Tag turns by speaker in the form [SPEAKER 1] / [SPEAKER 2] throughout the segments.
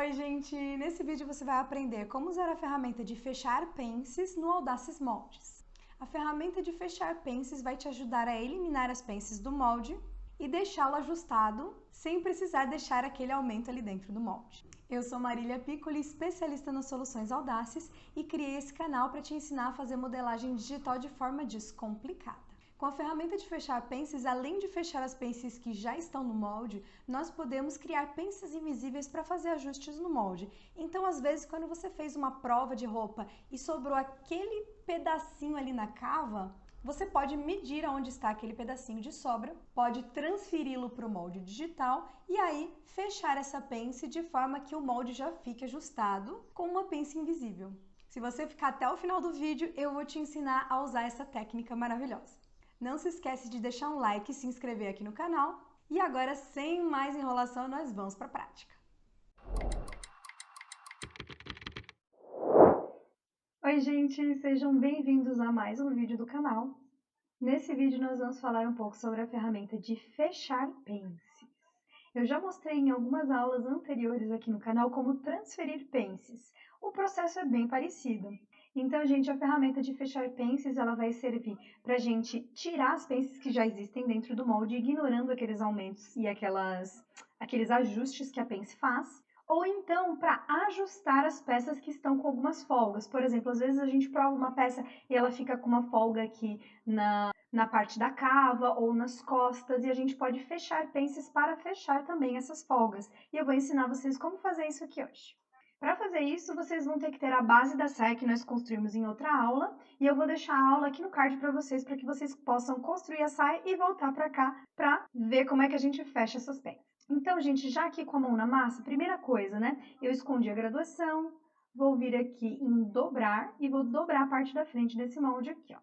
[SPEAKER 1] Oi, gente! Nesse vídeo você vai aprender como usar a ferramenta de fechar pences no Audaces Moldes. A ferramenta de fechar pences vai te ajudar a eliminar as pences do molde e deixá-lo ajustado sem precisar deixar aquele aumento ali dentro do molde. Eu sou Marília Piccoli, especialista nas soluções Audaces e criei esse canal para te ensinar a fazer modelagem digital de forma descomplicada. Com a ferramenta de fechar pences, além de fechar as pences que já estão no molde, nós podemos criar pences invisíveis para fazer ajustes no molde. Então, às vezes, quando você fez uma prova de roupa e sobrou aquele pedacinho ali na cava, você pode medir aonde está aquele pedacinho de sobra, pode transferi-lo para o molde digital e aí fechar essa pence de forma que o molde já fique ajustado com uma pence invisível. Se você ficar até o final do vídeo, eu vou te ensinar a usar essa técnica maravilhosa. Não se esquece de deixar um like e se inscrever aqui no canal. E agora, sem mais enrolação, nós vamos para a prática. Oi, gente! Sejam bem-vindos a mais um vídeo do canal. Nesse vídeo nós vamos falar um pouco sobre a ferramenta de fechar pences. Eu já mostrei em algumas aulas anteriores aqui no canal como transferir pences. O processo é bem parecido. Então, gente, a ferramenta de fechar pences, ela vai servir para a gente tirar as pences que já existem dentro do molde, ignorando aqueles aumentos e aqueles ajustes que a pence faz, ou então para ajustar as peças que estão com algumas folgas. Por exemplo, às vezes a gente prova uma peça e ela fica com uma folga aqui na parte da cava ou nas costas, e a gente pode fechar pences para fechar também essas folgas. E eu vou ensinar vocês como fazer isso aqui hoje. Para fazer isso, vocês vão ter que ter a base da saia que nós construímos em outra aula, e eu vou deixar a aula aqui no card para que vocês possam construir a saia e voltar para cá para ver como é que a gente fecha essas peças. Então, gente, já aqui com a mão na massa, primeira coisa, né? Eu escondi a graduação, vou vir aqui em dobrar e vou dobrar a parte da frente desse molde aqui, ó.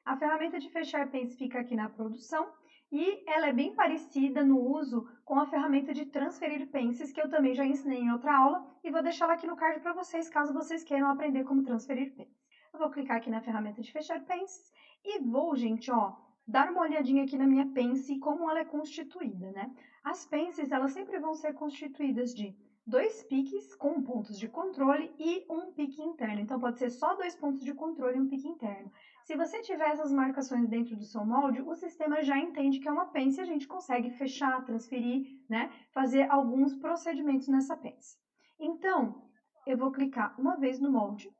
[SPEAKER 1] A ferramenta de fechar pence fica aqui na produção e ela é bem parecida no uso com a ferramenta de transferir pences, que eu também já ensinei em outra aula e vou deixar ela aqui no card para vocês, caso vocês queiram aprender como transferir pences. Eu vou clicar aqui na ferramenta de fechar pences e vou, gente, ó, dar uma olhadinha aqui na minha pence e como ela é constituída, né? As pences, elas sempre vão ser constituídas de 2 piques com pontos de controle e um pique interno. Então, pode ser só 2 pontos de controle e um pique interno. Se você tiver essas marcações dentro do seu molde, o sistema já entende que é uma pence e a gente consegue fechar, transferir, né? Fazer alguns procedimentos nessa pence. Então, eu vou clicar uma vez no molde,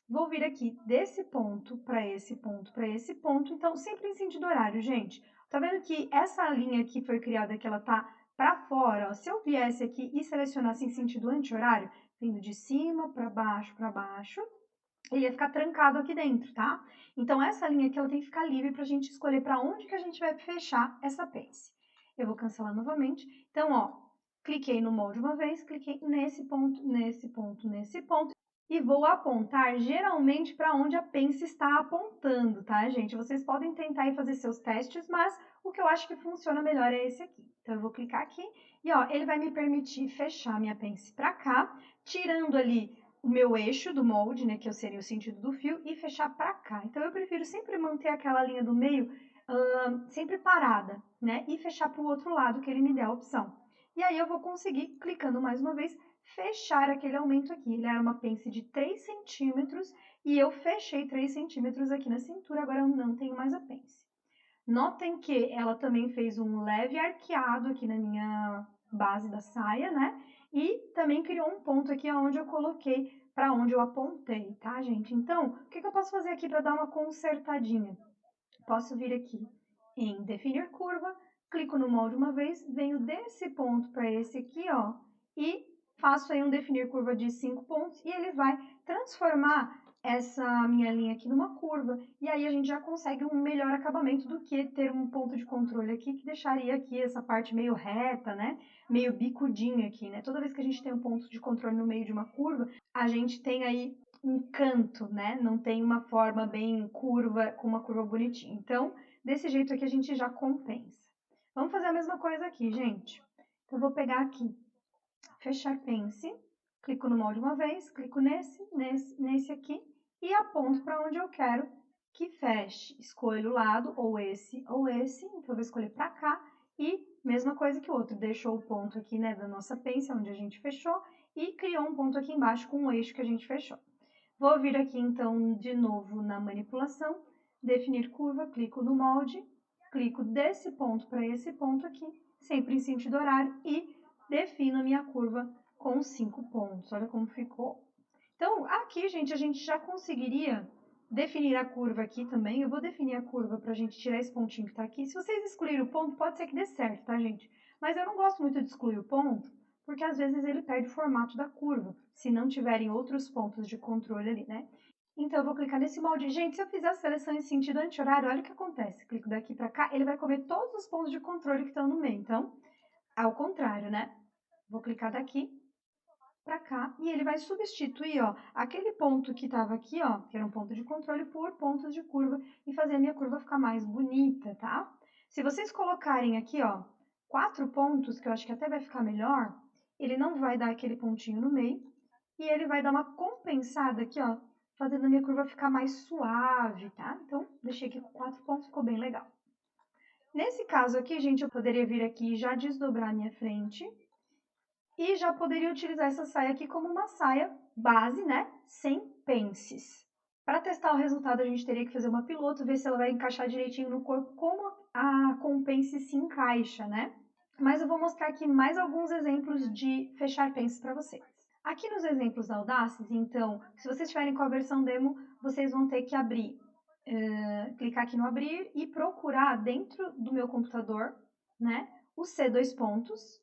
[SPEAKER 1] vou vir aqui desse ponto para esse ponto para esse ponto, então sempre em sentido horário, gente. Tá vendo que essa linha aqui foi criada, que ela tá para fora, ó. Se eu viesse aqui e selecionasse em sentido anti-horário, vindo de cima para baixo, ele ia ficar trancado aqui dentro, tá? Então, essa linha aqui, ela tem que ficar livre para a gente escolher para onde que a gente vai fechar essa pence. Eu vou cancelar novamente. Então, ó, cliquei no molde uma vez, cliquei nesse ponto, nesse ponto, nesse ponto, e vou apontar geralmente para onde a pence está apontando, tá, gente? Vocês podem tentar e fazer seus testes, mas o que eu acho que funciona melhor é esse aqui. Então, eu vou clicar aqui e, ó, ele vai me permitir fechar minha pence para cá, tirando ali o meu eixo do molde, né, que seria o sentido do fio, e fechar para cá. Então, eu prefiro sempre manter aquela linha do meio sempre parada, né, e fechar para o outro lado, que ele me dê a opção. E aí, eu vou conseguir, clicando mais uma vez, fechar aquele aumento aqui. Ele era uma pence de 3 centímetros e eu fechei 3 centímetros aqui na cintura, agora eu não tenho mais a pence. Notem que ela também fez um leve arqueado aqui na minha base da saia, né? E também criou um ponto aqui onde eu coloquei para onde eu apontei, tá, gente? Então, o que eu posso fazer aqui para dar uma consertadinha? Posso vir aqui em definir curva, clico no molde uma vez, venho desse ponto para esse aqui, ó, e faço aí um definir curva de 5 pontos e ele vai transformar essa minha linha aqui numa curva, e aí a gente já consegue um melhor acabamento do que ter um ponto de controle aqui, que deixaria aqui essa parte meio reta, né, meio bicudinha aqui, né. Toda vez que a gente tem um ponto de controle no meio de uma curva, a gente tem aí um canto, né, não tem uma forma bem curva, com uma curva bonitinha. Então, desse jeito aqui a gente já compensa. Vamos fazer a mesma coisa aqui, gente. Então, eu vou pegar aqui, fechar pence, clico no molde uma vez, clico nesse aqui, e aponto para onde eu quero que feche. Escolho o lado, ou esse, então eu vou escolher para cá, e mesma coisa que o outro, deixou o ponto aqui, né, da nossa pence, onde a gente fechou, e criou um ponto aqui embaixo com o eixo que a gente fechou. Vou vir aqui, então, de novo na manipulação, definir curva, clico no molde, clico desse ponto para esse ponto aqui, sempre em sentido horário, e defino a minha curva com 5 pontos. Olha como ficou. Então, aqui, gente, a gente já conseguiria definir a curva aqui também. Eu vou definir a curva para a gente tirar esse pontinho que está aqui. Se vocês excluírem o ponto, pode ser que dê certo, tá, gente? Mas eu não gosto muito de excluir o ponto, porque às vezes ele perde o formato da curva, se não tiverem outros pontos de controle ali, né? Então, eu vou clicar nesse molde. Gente, se eu fizer a seleção em sentido anti-horário, olha o que acontece. Clico daqui para cá, ele vai comer todos os pontos de controle que estão no meio. Então, ao contrário, né? Vou clicar daqui para cá e ele vai substituir, ó, aquele ponto que estava aqui, ó, que era um ponto de controle, por pontos de curva e fazer a minha curva ficar mais bonita, tá? Se vocês colocarem aqui, ó, 4 pontos, que eu acho que até vai ficar melhor, ele não vai dar aquele pontinho no meio e ele vai dar uma compensada aqui, ó, fazendo a minha curva ficar mais suave, tá? Então, deixei aqui com 4 pontos, ficou bem legal. Nesse caso aqui, gente, eu poderia vir aqui e já desdobrar a minha frente e já poderia utilizar essa saia aqui como uma saia base, né? Sem pences. Para testar o resultado, a gente teria que fazer uma piloto, ver se ela vai encaixar direitinho no corpo, como a compense se encaixa, né? Mas eu vou mostrar aqui mais alguns exemplos de fechar pences para vocês. Aqui nos exemplos da Audaces, então, se vocês estiverem com a versão demo, vocês vão ter que abrir, clicar aqui no abrir e procurar dentro do meu computador, né, o C2 pontos,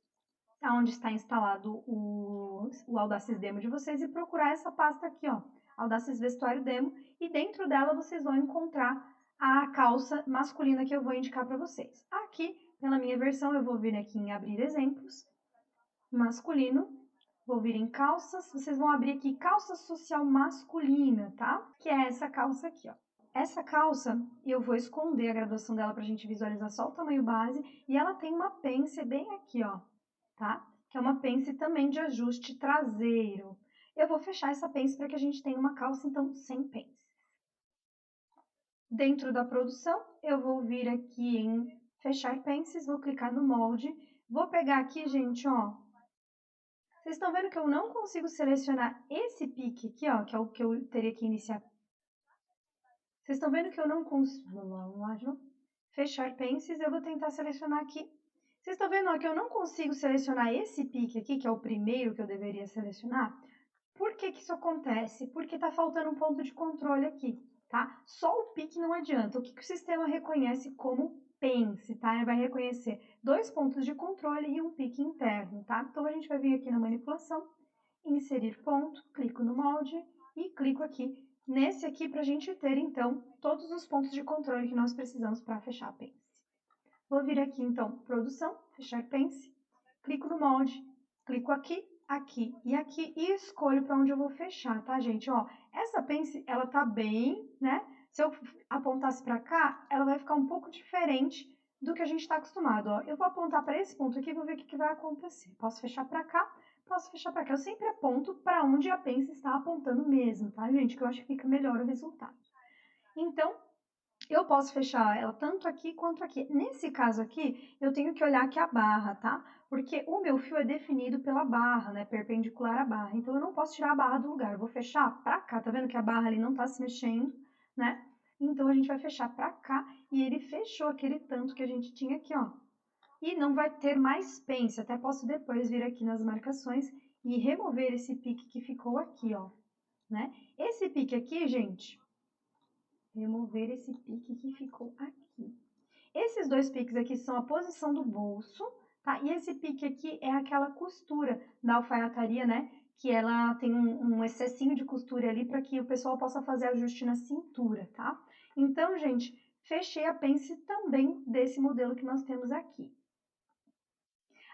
[SPEAKER 1] onde está instalado o Audaces Demo de vocês, e procurar essa pasta aqui, ó, Audaces Vestuário Demo, e dentro dela vocês vão encontrar a calça masculina que eu vou indicar para vocês. Aqui, pela minha versão, eu vou vir aqui em abrir exemplos, masculino, vou vir em calças, vocês vão abrir aqui calça social masculina, tá? Que é essa calça aqui, ó. Essa calça, eu vou esconder a graduação dela pra gente visualizar só o tamanho base, e ela tem uma pence bem aqui, ó, tá? Que é uma pence também de ajuste traseiro. Eu vou fechar essa pence para que a gente tenha uma calça, então, sem pence. Dentro da produção, eu vou vir aqui em fechar pences, vou clicar no molde, vou pegar aqui, gente, ó. Vocês estão vendo que eu não consigo selecionar esse pique aqui, ó, que é o que eu teria que iniciar. Vocês estão vendo que eu não consigo... Vamos lá, de novo. Fechar pences, eu vou tentar selecionar aqui. Vocês estão vendo ó, que eu não consigo selecionar esse pique aqui, que é o primeiro que eu deveria selecionar? Por que que isso acontece? Porque está faltando um ponto de controle aqui, tá? Só o pique não adianta. O que que o sistema reconhece como pence, tá? Ele vai reconhecer 2 pontos de controle e um pique interno, tá? Então, a gente vai vir aqui na manipulação, inserir ponto, clico no molde e clico aqui nesse aqui para a gente ter, então, todos os pontos de controle que nós precisamos para fechar a pence. Vou vir aqui, então, produção, fechar pence, clico no molde, clico aqui, aqui e aqui e escolho para onde eu vou fechar, tá, gente? Ó, essa pence, ela tá bem, né? Se eu apontasse para cá, ela vai ficar um pouco diferente do que a gente está acostumado, ó. Eu vou apontar para esse ponto aqui e vou ver o que vai acontecer. Posso fechar para cá, posso fechar para cá. Eu sempre aponto para onde a pence está apontando mesmo, tá, gente? Que eu acho que fica melhor o resultado. Então, eu posso fechar ela tanto aqui quanto aqui. Nesse caso aqui, eu tenho que olhar aqui a barra, tá? Porque o meu fio é definido pela barra, né? Perpendicular à barra. Então, eu não posso tirar a barra do lugar. Eu vou fechar pra cá. Tá vendo que a barra ali não tá se mexendo, né? Então, a gente vai fechar pra cá e ele fechou aquele tanto que a gente tinha aqui, ó. E não vai ter mais pence. Até posso depois vir aqui nas marcações e remover esse pique que ficou aqui, ó, né? Esse pique aqui, gente... Remover esse pique que ficou aqui. Esses 2 piques aqui são a posição do bolso, tá? E esse pique aqui é aquela costura da alfaiataria, né? Que ela tem um excessinho de costura ali para que o pessoal possa fazer ajuste na cintura, tá? Então, gente, fechei a pence também desse modelo que nós temos aqui.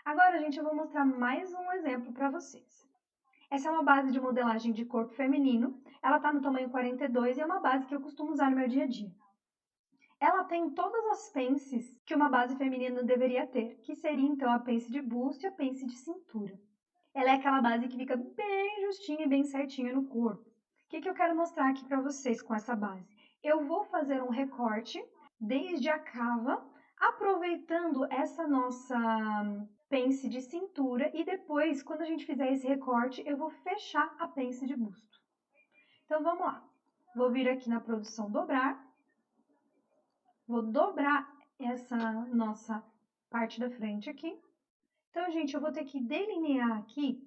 [SPEAKER 1] Agora, gente, eu vou mostrar mais um exemplo para vocês. Essa é uma base de modelagem de corpo feminino, ela tá no tamanho 42 e é uma base que eu costumo usar no meu dia a dia. Ela tem todas as pences que uma base feminina deveria ter, que seria então a pence de busto e a pence de cintura. Ela é aquela base que fica bem justinha e bem certinha no corpo. O que eu quero mostrar aqui para vocês com essa base? Eu vou fazer um recorte desde a cava, aproveitando essa nossa pence de cintura e depois, quando a gente fizer esse recorte, eu vou fechar a pence de busto. Então, vamos lá. Vou vir aqui na produção dobrar, vou dobrar essa nossa parte da frente aqui. Então, gente, eu vou ter que delinear aqui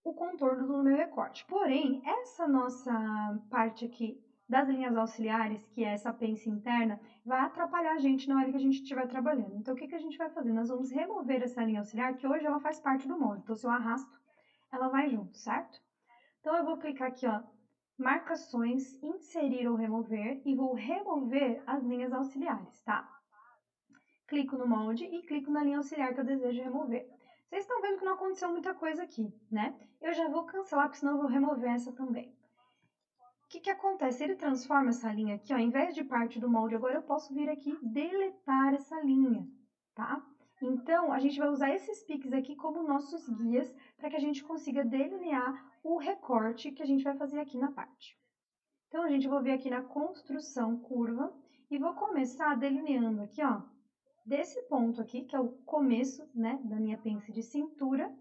[SPEAKER 1] o contorno do meu recorte. Porém, essa nossa parte aqui das linhas auxiliares, que é essa pence interna, vai atrapalhar a gente na hora que a gente estiver trabalhando. Então, o que a gente vai fazer? Nós vamos remover essa linha auxiliar, que hoje ela faz parte do molde. Então, se eu arrasto, ela vai junto, certo? Então, eu vou clicar aqui, ó, marcações, inserir ou remover, e vou remover as linhas auxiliares, tá? Clico no molde e clico na linha auxiliar que eu desejo remover. Vocês estão vendo que não aconteceu muita coisa aqui, né? Eu já vou cancelar, porque senão eu vou remover essa também. O que acontece? Ele transforma essa linha aqui, ó, em vez de parte do molde, agora eu posso vir aqui e deletar essa linha, tá? Então, a gente vai usar esses piques aqui como nossos guias para que a gente consiga delinear o recorte que a gente vai fazer aqui na parte. Então, a gente vai vir aqui na construção curva e vou começar delineando aqui, ó, desse ponto aqui, que é o começo, né, da minha pence de cintura,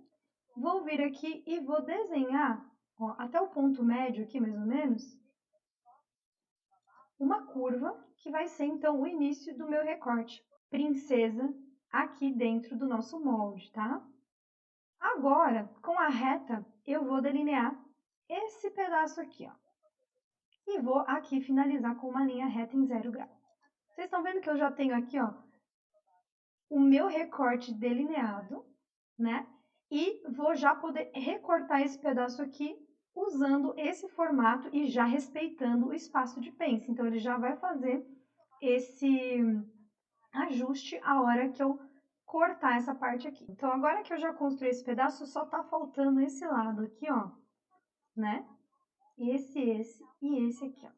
[SPEAKER 1] vou vir aqui e vou desenhar, ó, até o ponto médio aqui, mais ou menos, uma curva que vai ser, então, o início do meu recorte. Princesa, aqui dentro do nosso molde, tá? Agora, com a reta, eu vou delinear esse pedaço aqui, ó. E vou aqui finalizar com uma linha reta em 0 grau. Vocês estão vendo que eu já tenho aqui, ó, o meu recorte delineado, né? E vou já poder recortar esse pedaço aqui usando esse formato e já respeitando o espaço de pence. Então, ele já vai fazer esse ajuste a hora que eu cortar essa parte aqui. Então, agora que eu já construí esse pedaço, só tá faltando esse lado aqui, ó, né? Esse e esse aqui, ó.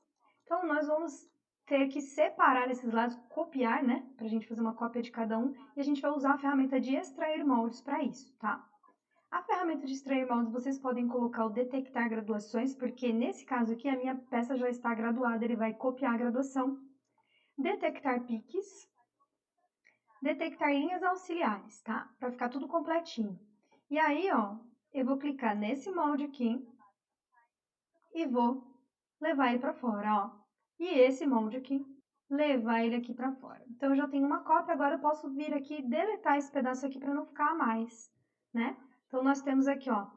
[SPEAKER 1] Então, nós vamos ter que separar esses lados, copiar, né? Pra gente fazer uma cópia de cada um. E a gente vai usar a ferramenta de extrair moldes para isso, tá? A ferramenta de extrair moldes, vocês podem colocar o detectar graduações, porque nesse caso aqui a minha peça já está graduada, ele vai copiar a graduação. Detectar piques. Detectar linhas auxiliares, tá? Para ficar tudo completinho. E aí, ó, eu vou clicar nesse molde aqui e vou levar ele para fora, ó. E esse molde aqui, levar ele aqui para fora. Então, eu já tenho uma cópia, agora eu posso vir aqui e deletar esse pedaço aqui para não ficar a mais, né? Então, nós temos aqui, ó,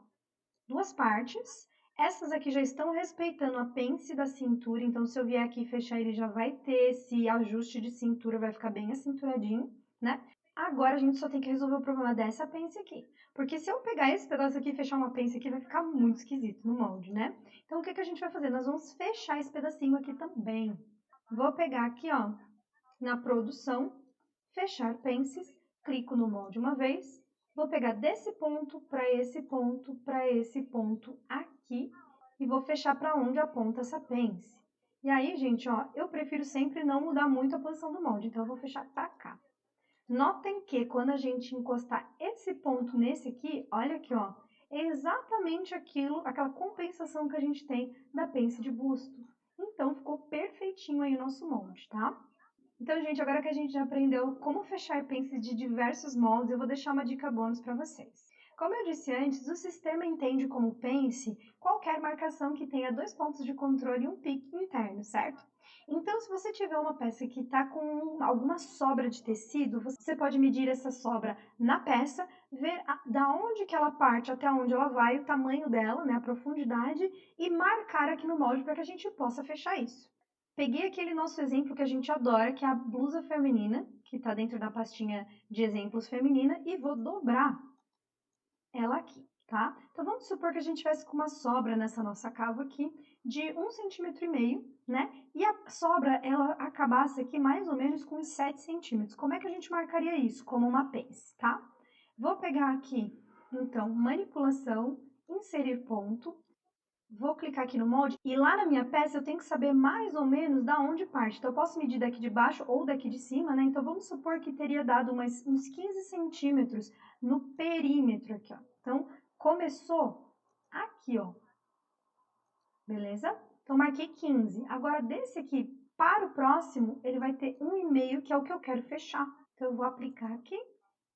[SPEAKER 1] duas partes. Essas aqui já estão respeitando a pence da cintura, então se eu vier aqui e fechar, ele já vai ter esse ajuste de cintura, vai ficar bem acinturadinho, né? Agora a gente só tem que resolver o problema dessa pence aqui. Porque se eu pegar esse pedaço aqui e fechar uma pence aqui, vai ficar muito esquisito no molde, né? Então, o que a gente vai fazer? Nós vamos fechar esse pedacinho aqui também. Vou pegar aqui, ó, na produção, fechar pences, clico no molde uma vez, vou pegar desse ponto para esse ponto, para esse ponto aqui, e vou fechar para onde aponta essa pence. E aí, gente, ó, eu prefiro sempre não mudar muito a posição do molde, então eu vou fechar para cá. Notem que quando a gente encostar esse ponto nesse aqui, olha aqui, ó, é exatamente aquilo, aquela compensação que a gente tem da pence de busto. Então, ficou perfeitinho aí o nosso molde, tá? Então, gente, agora que a gente já aprendeu como fechar pences de diversos moldes, eu vou deixar uma dica bônus para vocês. Como eu disse antes, o sistema entende como pence qualquer marcação que tenha 2 pontos de controle e um pique interno, certo? Então, se você tiver uma peça que está com alguma sobra de tecido, você pode medir essa sobra na peça, ver da onde que ela parte até onde ela vai, o tamanho dela, né, a profundidade, e marcar aqui no molde para que a gente possa fechar isso. Peguei aquele nosso exemplo que a gente adora, que é a blusa feminina, que está dentro da pastinha de exemplos feminina, e vou dobrar ela aqui, tá? Então, vamos supor que a gente tivesse com uma sobra nessa nossa cava aqui de 1,5 cm, né? E a sobra, ela acabasse aqui mais ou menos com uns 7 centímetros. Como é que a gente marcaria isso? Como uma pence, tá? Vou pegar aqui, então, manipulação, inserir ponto. Vou clicar aqui no molde e lá na minha peça eu tenho que saber mais ou menos da onde parte. Então, eu posso medir daqui de baixo ou daqui de cima, né? Então, vamos supor que teria dado uns 15 centímetros no perímetro aqui, ó. Então, começou aqui, ó. Beleza? Então, marquei 15. Agora, desse aqui para o próximo, ele vai ter 1,5, que é o que eu quero fechar. Então, eu vou aplicar aqui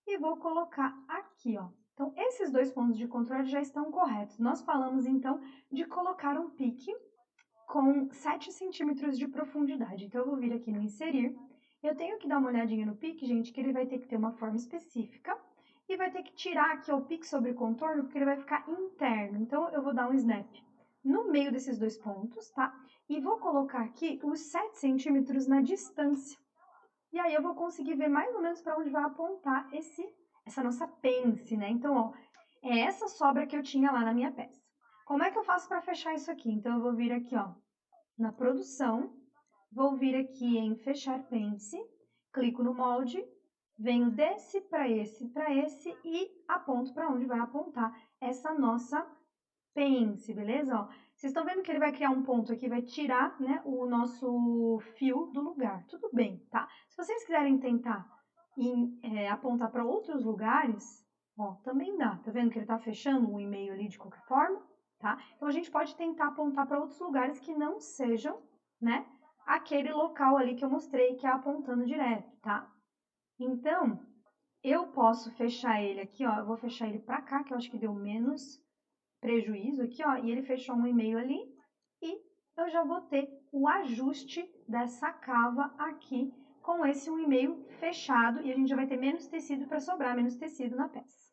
[SPEAKER 1] e vou colocar aqui, ó. Então, esses dois pontos de controle já estão corretos. Nós falamos, então, de colocar um pique com 7 centímetros de profundidade. Então, eu vou vir aqui no inserir. Eu tenho que dar uma olhadinha no pique, gente, que ele vai ter que ter uma forma específica. E vai ter que tirar aqui o pique sobre contorno, porque ele vai ficar interno. Então, eu vou dar um snap no meio desses dois pontos, tá? E vou colocar aqui os 7 centímetros na distância. E aí eu vou conseguir ver mais ou menos para onde vai apontar essa nossa pence, né? Então, ó, é essa sobra que eu tinha lá na minha peça. Como é que eu faço para fechar isso aqui? Então, eu vou vir aqui, ó, na produção, vou vir aqui em fechar pence, clico no molde, venho desse para esse e aponto para onde vai apontar essa nossa pence, beleza? Ó, vocês estão vendo que ele vai criar um ponto aqui, vai tirar, né, o nosso fio do lugar. Tudo bem, tá? Se vocês quiserem tentar apontar para outros lugares, ó, também dá. Tá vendo que ele tá fechando o e-mail ali de qualquer forma, tá? Então, a gente pode tentar apontar para outros lugares que não sejam, né, aquele local ali que eu mostrei, que é apontando direto, tá? Então, eu posso fechar ele aqui, ó, eu vou fechar ele para cá, que eu acho que deu menos prejuízo aqui, ó, e ele fechou um e-mail ali, e eu já vou ter o ajuste dessa cava aqui com esse um e-mail fechado, e a gente já vai ter menos tecido para sobrar, menos tecido na peça.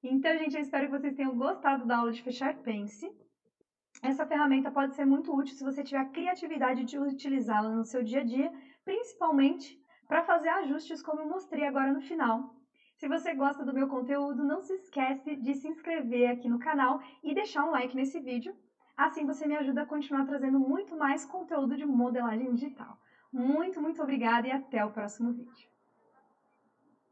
[SPEAKER 1] Então, gente, eu espero que vocês tenham gostado da aula de fechar pence. Essa ferramenta pode ser muito útil se você tiver a criatividade de utilizá-la no seu dia a dia, principalmente para fazer ajustes como eu mostrei agora no final. Se você gosta do meu conteúdo, não se esquece de se inscrever aqui no canal e deixar um like nesse vídeo. Assim você me ajuda a continuar trazendo muito mais conteúdo de modelagem digital. Muito obrigada e até o próximo vídeo.